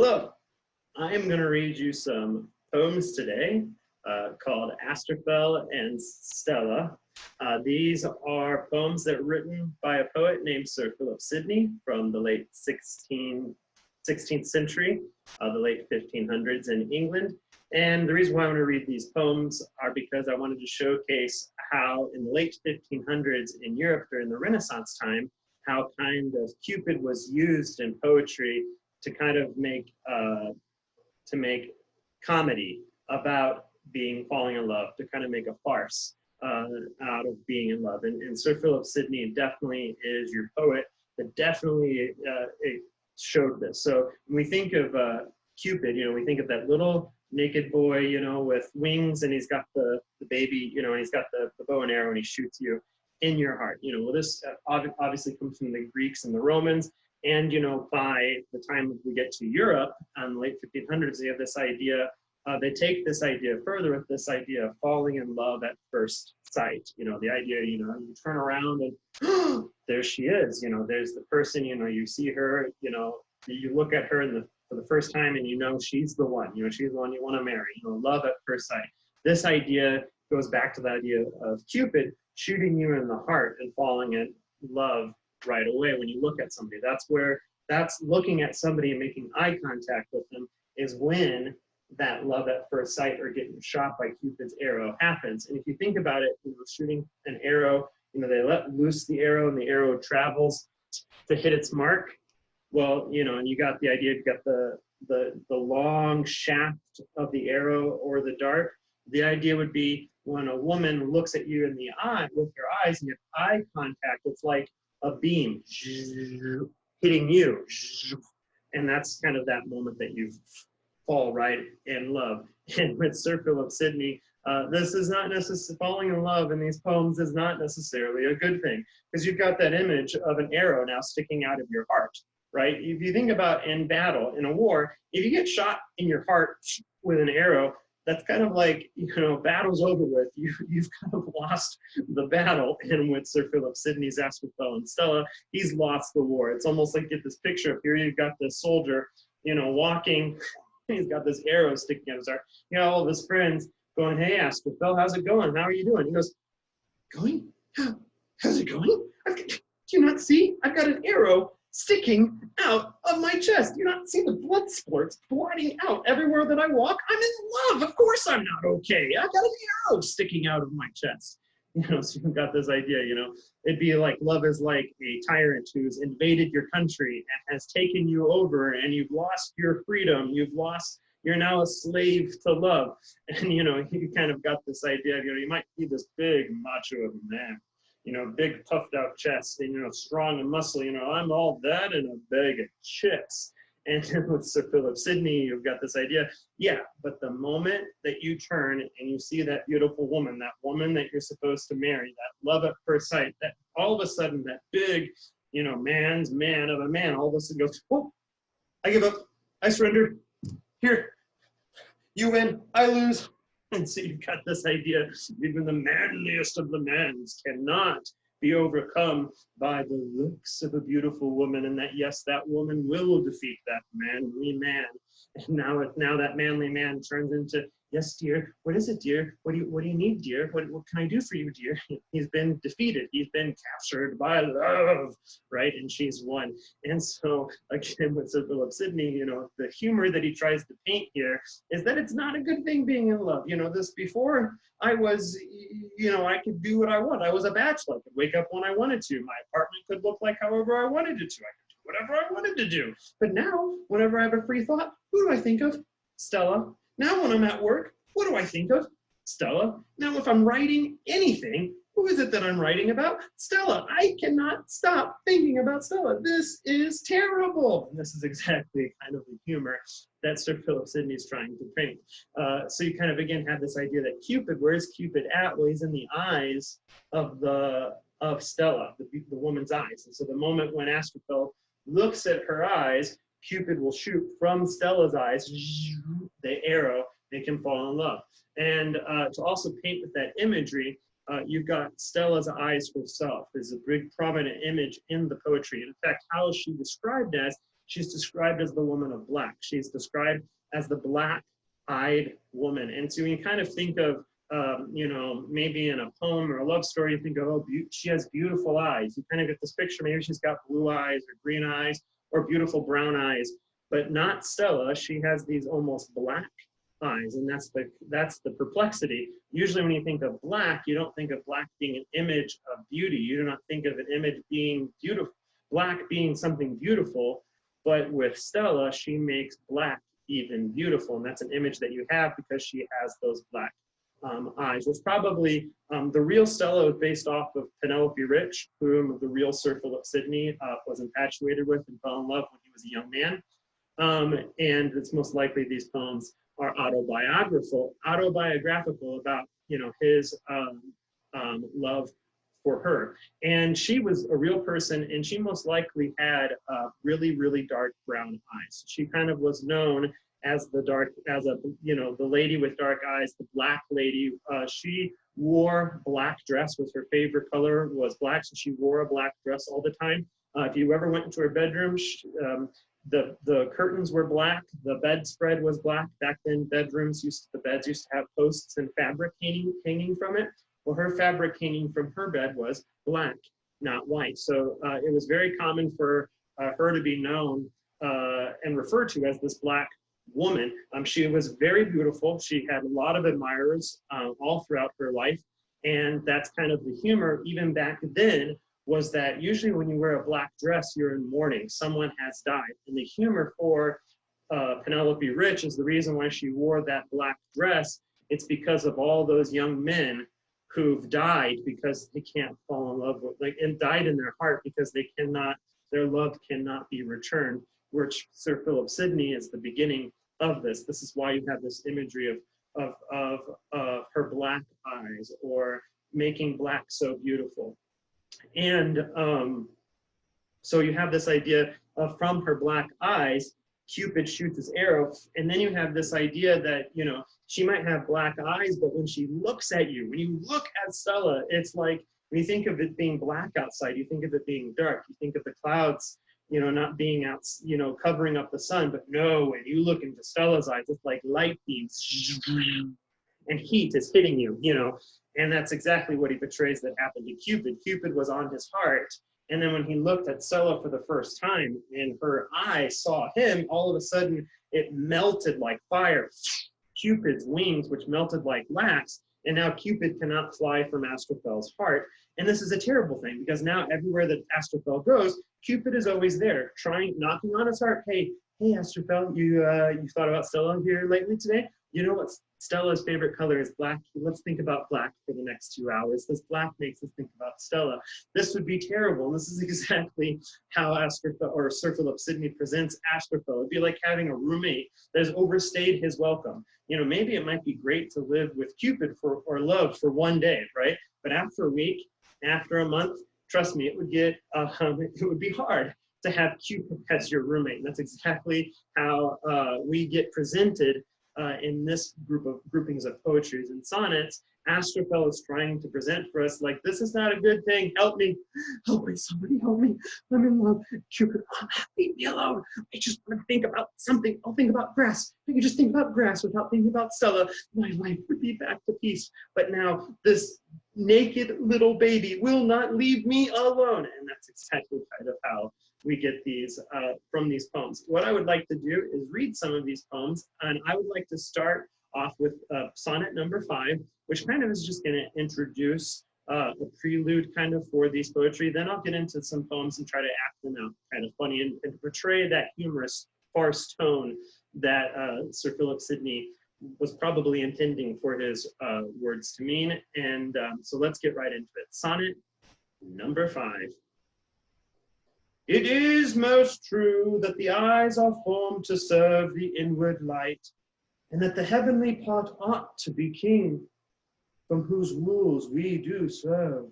Hello, I am going to read you some poems today called Astrophel and Stella. These are poems that are written by a poet named Sir Philip Sidney from the late 16th century, the late 1500s in England. And the reason why I want to read these poems are because I wanted to showcase how in the late 1500s in Europe during the Renaissance time, how kind of Cupid was used in poetry to kind of make comedy about falling in love, to kind of make a farce out of being in love. And Sir Philip Sidney definitely is your poet that definitely showed this. So when we think of Cupid, we think of that little naked boy, with wings, and he's got the baby, and he's got the bow and arrow, and he shoots you in your heart. Well, this obviously comes from the Greeks and the Romans. And, by the time we get to Europe in the late 1500s, they have this idea, they take this idea further with this idea of falling in love at first sight. The idea, you turn around and there she is, there's the person, you see her, you look at her for the first time and she's the one, she's the one you want to marry, love at first sight. This idea goes back to the idea of Cupid shooting you in the heart and falling in love right away when you look at somebody. That's looking at somebody and making eye contact with them is when that love at first sight or getting shot by Cupid's arrow happens. And if you think about it, shooting an arrow, they let loose the arrow and the arrow travels to hit its mark. Well, and you got the idea, you got the long shaft of the arrow or the dart. The idea would be when a woman looks at you in the eye with your eyes and you have eye contact, it's like a beam hitting you, and that's kind of that moment that you fall right in love. And with Sir Philip Sidney, this is not necessarily falling in love in these poems is not necessarily a good thing, because you've got that image of an arrow now sticking out of your heart, right? If you think about in battle, in a war, if you get shot in your heart with an arrow, that's kind of like, battle's over with. You've kind of lost the battle. And with Sir Philip Sidney's Astrophel and Stella, he's lost the war. It's almost like, get this picture up here. You've got this soldier, walking. He's got this arrow sticking out of his heart. All of his friends going, "Hey, Astrophel, how's it going? How are you doing?" He goes, "Going? How's it going? Do you not see? I've got an arrow sticking out of my chest. Do you not see the blood spurts blotting out everywhere that I walk? I'm in love. Of course I'm not okay. I got an arrow sticking out of my chest." So you've got this idea, it'd be like love is like a tyrant who's invaded your country and has taken you over, and you've lost your freedom. You're now a slave to love. And, you kind of got this idea of, you might be this big macho of a man, big puffed out chest, and, strong and muscly, I'm all that in a bag of chips. And with Sir Philip Sidney, you've got this idea, yeah, but the moment that you turn and you see that beautiful woman, that woman that you're supposed to marry, that love at first sight, that all of a sudden that big, man's man of a man, all of a sudden goes, "Oh, I give up, I surrender, here, you win, I lose." And so you've got this idea, even the manliest of the mans cannot be overcome by the looks of a beautiful woman, and that, yes, that woman will defeat that manly man. And now that manly man turns into, "Yes, dear, what is it, dear? What do you need, dear? What can I do for you, dear?" He's been defeated. He's been captured by love, right? And she's won. And so, again, with Sir Philip Sidney, the humor that he tries to paint here is that it's not a good thing being in love. This before I was, I could do what I want. I was a bachelor. I could wake up when I wanted to. My apartment could look like however I wanted it to. I could do whatever I wanted to do. But now, whenever I have a free thought, who do I think of? Stella. Now when I'm at work, what do I think of? Stella. Now if I'm writing anything, who is it that I'm writing about? Stella. I cannot stop thinking about Stella. This is terrible. And this is exactly kind of the humor that Sir Philip Sidney is trying to paint. So you kind of, again, have this idea that Cupid, where's Cupid at? Well, he's in the eyes of Stella, the woman's eyes. And so the moment when Astrophel looks at her eyes, Cupid will shoot from Stella's eyes, the arrow, they can fall in love. And to also paint with that imagery, you've got Stella's eyes herself is a big prominent image in the poetry. In fact, how is she described as? she's described as the woman of black. She's described as the black-eyed woman. And so you kind of think of, you know, maybe in a poem or a love story, you think of, oh, she has beautiful eyes. You kind of get this picture, maybe she's got blue eyes or green eyes or beautiful brown eyes, but not Stella. She has these almost black eyes, and that's the perplexity. Usually when you think of black, you don't think of black being an image of beauty. You do not think of an image being beautiful, black being something beautiful, but with Stella, she makes black even beautiful, and that's an image that you have because she has those black eyes. It's probably the real Stella was based off of Penelope Rich, whom the real Sir Philip Sidney was infatuated with and fell in love when he was a young man. And it's most likely these poems are autobiographical about, you know, his love for her. And she was a real person, and she most likely had really, really dark brown eyes. She kind of was known as the lady with dark eyes, the black lady. She wore black dress, was her favorite color was black, so she wore a black dress all the time. If you ever went into her bedroom, the curtains were black, the bedspread was black. Back then, the beds used to have posts and fabric hanging from it. Well, her fabric hanging from her bed was black, not white. So it was very common for her to be known and referred to as this black woman. She was very beautiful. She had a lot of admirers all throughout her life. And that's kind of the humor, even back then, was that usually when you wear a black dress, you're in mourning. Someone has died. And the humor for Penelope Rich is the reason why she wore that black dress. It's because of all those young men who've died because they can't fall in love with, and died in their heart because their love cannot be returned, which Sir Philip Sidney is the beginning of this. This is why you have this imagery of her black eyes, or making black so beautiful. And so you have this idea of, from her black eyes, Cupid shoots his arrow. And then you have this idea that, you know, she might have black eyes, but when she looks at you, when you look at Stella, it's like, when you think of it being black outside, you think of it being dark. You think of the clouds, you know, not being out, you know, covering up the sun. But no, when you look into Stella's eyes, it's like light beams and heat is hitting you, you know. And that's exactly what he portrays that happened to Cupid. Cupid was on his heart. And then when he looked at Stella for the first time and her eyes saw him, all of a sudden it melted like fire. Cupid's wings, which melted like wax. And now Cupid cannot fly from Astrophel's heart. And this is a terrible thing, because now everywhere that Astrophel goes, Cupid is always there, knocking on his heart. Hey, Astrophel, you thought about Stella here lately today? You know what? Stella's favorite color is black. Let's think about black for the next 2 hours. This black makes us think about Stella. This would be terrible. And this is exactly how Astrophel, or Sir Philip Sidney, presents Astrophel. It'd be like having a roommate that has overstayed his welcome. You know, maybe it might be great to live with Cupid or love for one day, right? But after a week, after a month, trust me, it would be hard to have Cupid as your roommate. And that's exactly how we get presented in this groupings of poetries and sonnets. Astrophel is trying to present for us like, this is not a good thing. Help me, somebody help me. I'm in love. Cupid, leave me alone. I just want to think about something. I'll think about grass. I can just think about grass without thinking about Stella. My life would be back to peace. But now this naked little baby will not leave me alone. And that's exactly kind of how we get these from these poems. What I would like to do is read some of these poems, and I would like to start off with sonnet number 5, which kind of is just going to introduce a prelude kind of for these poetry. Then I'll get into some poems and try to act them out kind of funny and portray that humorous farce tone that Sir Philip Sidney was probably intending for his words to mean. And so let's get right into it. Sonnet number 5. It is most true that the eyes are formed to serve the inward light, and that the heavenly part ought to be king, from whose rules we do serve.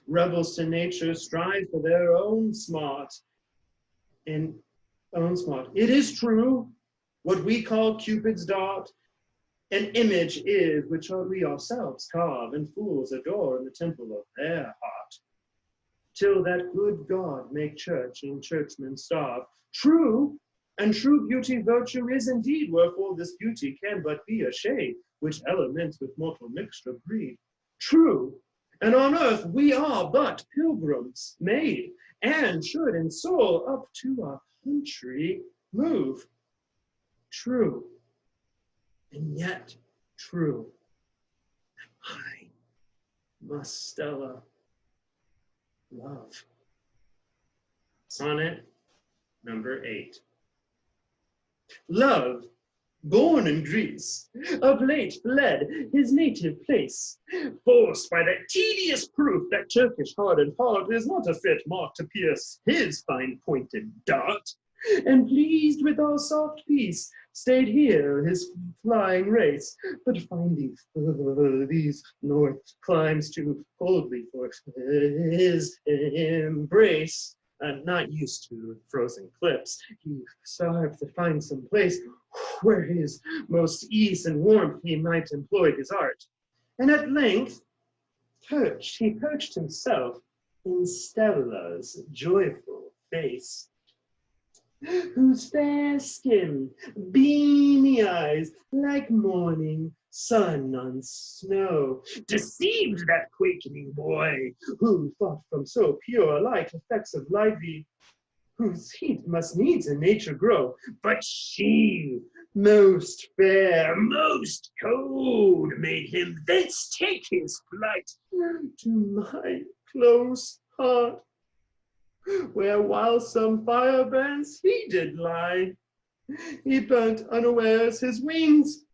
Rebels to nature strive for their own smart. It is true, what we call Cupid's dart, an image is which we ourselves carve, and fools adore in the temple of their heart. till that good God make church and churchmen starve. True, and true beauty virtue is indeed, wherefore this beauty can but be a shade, which elements with mortal mixture breed. True, and on earth we are but pilgrims made, and should in soul up to our country move. True, and yet true, I must Stella love. Sonnet number 8. Love, born in Greece, of late fled his native place, forced by that tedious proof that Turkish hardened heart is not a fit mark to pierce his fine-pointed dart, and pleased with our soft peace, stayed here his flying race, but finding these north climes too coldly for his embrace. Not used to frozen cliffs, he starved to find some place where his most ease and warmth he might employ his art. And at length, he perched himself in Stella's joyful face, whose fair skin, beamy eyes, like morning sun on snow, deceived that quaking boy, who thought from so pure light effects of lively, whose heat must needs in nature grow. But she, most fair, most cold, made him thence take his flight to my close heart, where while some fire brands he did lie, he burnt unawares his wings.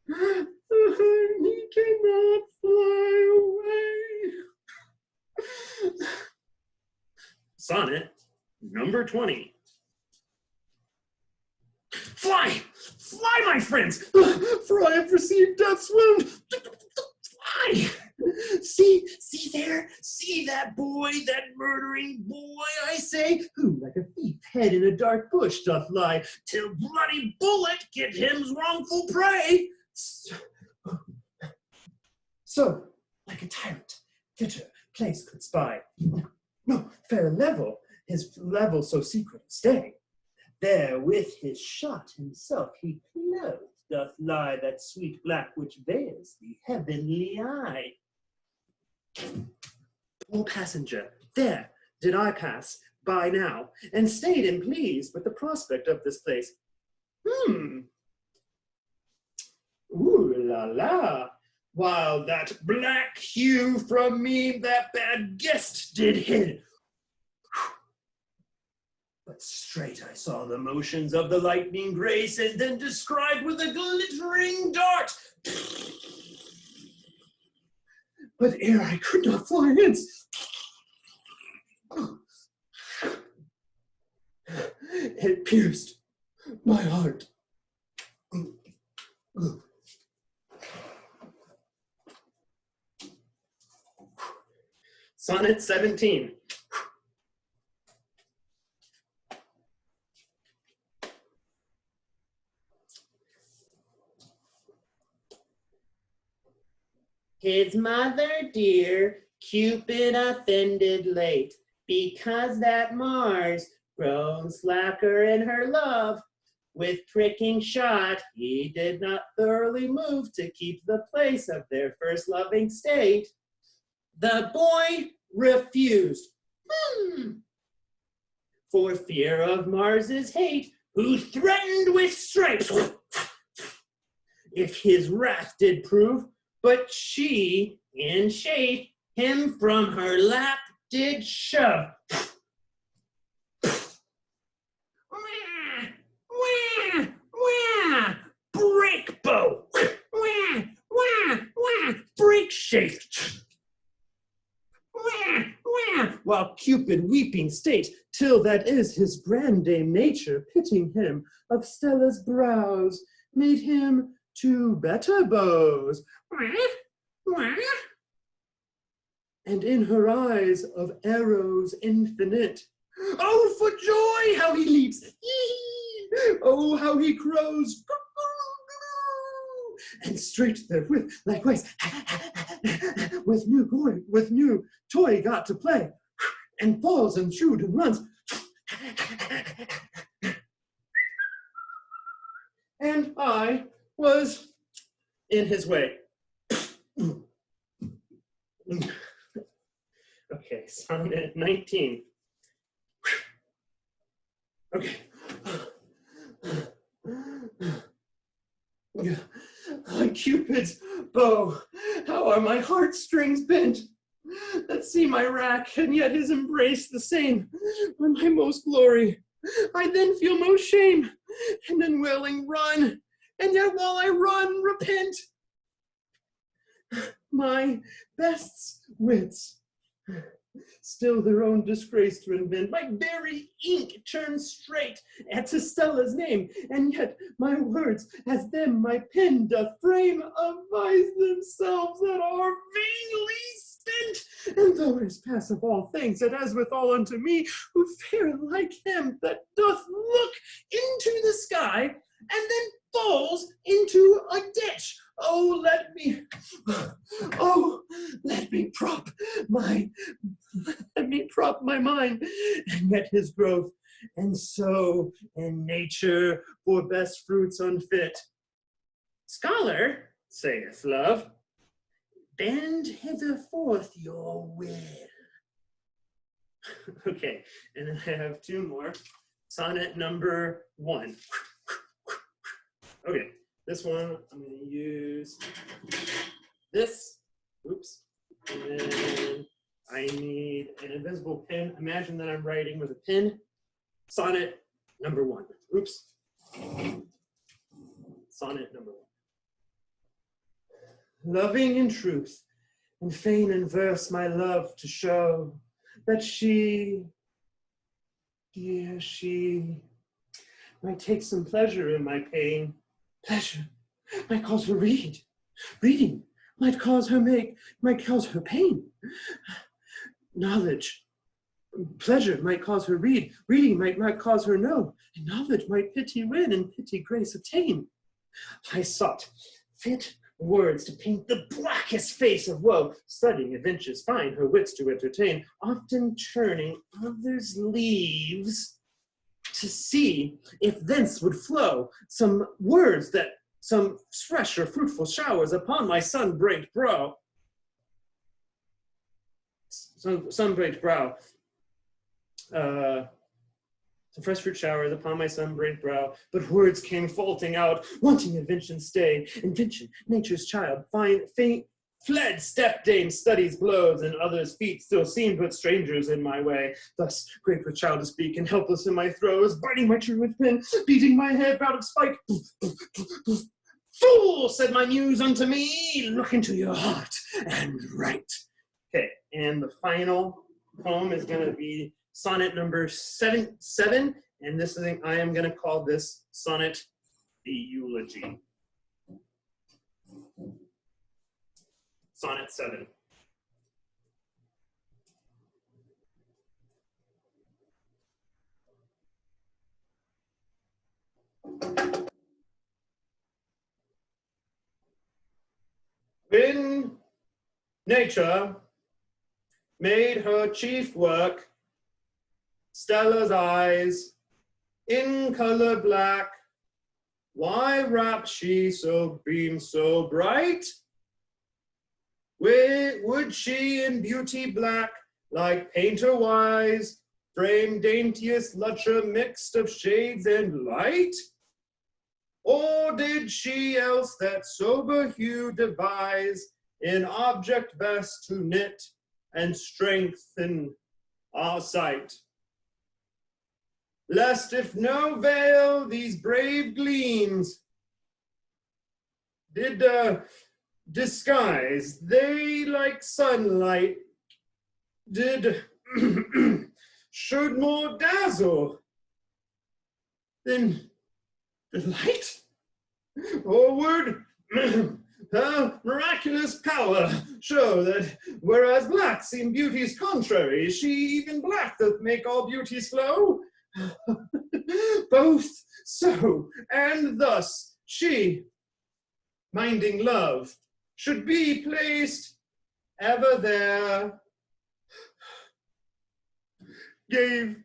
He cannot fly away. Sonnet number 20. Fly! Fly, my friends! For I have received death's wound! Fly! See there, see that boy, that murdering boy, I say, who like a thief head in a dark bush doth lie, till bloody bullet get him's wrongful prey. So, like a tyrant, fitter place could spy, no, fair level, his level so secret stay. There with his shot himself he clothed doth lie, that sweet black which veils the heavenly eye. Poor passenger, there did I pass by now, and stayed and pleased with the prospect of this place. Ooh la la, while that black hue from me that bad guest did hid. But straight I saw the motions of the lightning grace, and then described with a glittering dart. But ere I could not fly hence, it pierced my heart. Sonnet 17. His mother dear, Cupid offended late, because that Mars, grown slacker in her love, with pricking shot, he did not thoroughly move to keep the place of their first loving state. The boy refused, for fear of Mars's hate, who threatened with stripes, if his wrath did prove. But she, in chafe, him from her lap did shove. Break bow, break shaft. While Cupid weeping state, till that is his grandame nature, pitting him of Stella's brows, made him two better bows. And in her eyes of arrows infinite, oh, for joy, how he leaps! Oh, how he crows! And straight therewith, likewise, with new toy got to play. and falls and shoot and runs. And I was in his way. Okay, sonnet 19. Okay. On Cupid's bow, how are my heartstrings bent, that see my rack, and yet his embrace the same, when my most glory, I then feel most shame, and unwilling run, and yet while I run, repent. My best wits still their own disgrace to invent. My very ink turns straight at Stella's name, and yet my words, as them my pen doth frame, advise themselves that are vainly spent. And though it is pass of all things, it as withal unto me, who fare like him that doth look into the sky, and then falls into a ditch. Oh, let me prop my mind, and met his growth, and so in nature for best fruits unfit. Scholar, saith love, bend hither forth your will. Okay, and then I have two more. Sonnet number 1. Okay, this one I'm going to use this. Oops. And then I need an invisible pen. Imagine that I'm writing with a pen. Sonnet number 1. Oops. Sonnet number 1. Loving in truth, and fain in verse my love to show, that she, dear she, might take some pleasure in my pain. Pleasure might cause her read. Reading might cause her pain. Knowledge, pleasure might cause her read. Reading might cause her know. And knowledge might pity win, and pity grace obtain. I sought fit words to paint the blackest face of woe, studying adventures fine, her wits to entertain, often turning others' leaves to see if thence would flow some words that some fresh or fruitful showers upon my sun-baked brow. Sun-baked brow. Some fresh fruit showers upon my sun-baked brow, but words came faulting out, wanting invention's stay. Invention, nature's child, faint, fled step-dame studies blows, and others' feet still seemed but strangers in my way. Thus, great with child to speak, and helpless in my throes, biting my truant pen, beating my head out of spite. Fool, said my muse unto me, look into your heart and write. Okay, and the final poem is going to be sonnet number 7, and this is, I am going to call this sonnet the eulogy. Sonnet 7. When nature made her chief work, Stella's eyes in color black, why wrapped she so beam so bright? Would she in beauty black, like painter wise, frame daintiest luster mixed of shades and light? Or did she else that sober hue devise, in object best to knit and strengthen our sight? Lest if no veil these brave gleams did disguise, they like sunlight did should more dazzle than delight. Or would her miraculous power show that whereas black seem beauty's contrary, she even black doth make all beauties flow? Both so and thus she, minding love, should be placed ever there. gave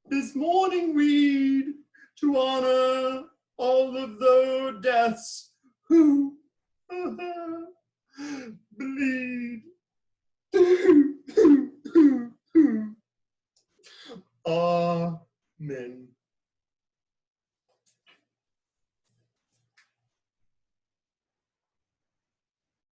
this morning weed to honor all of the deaths who bleed. Amen.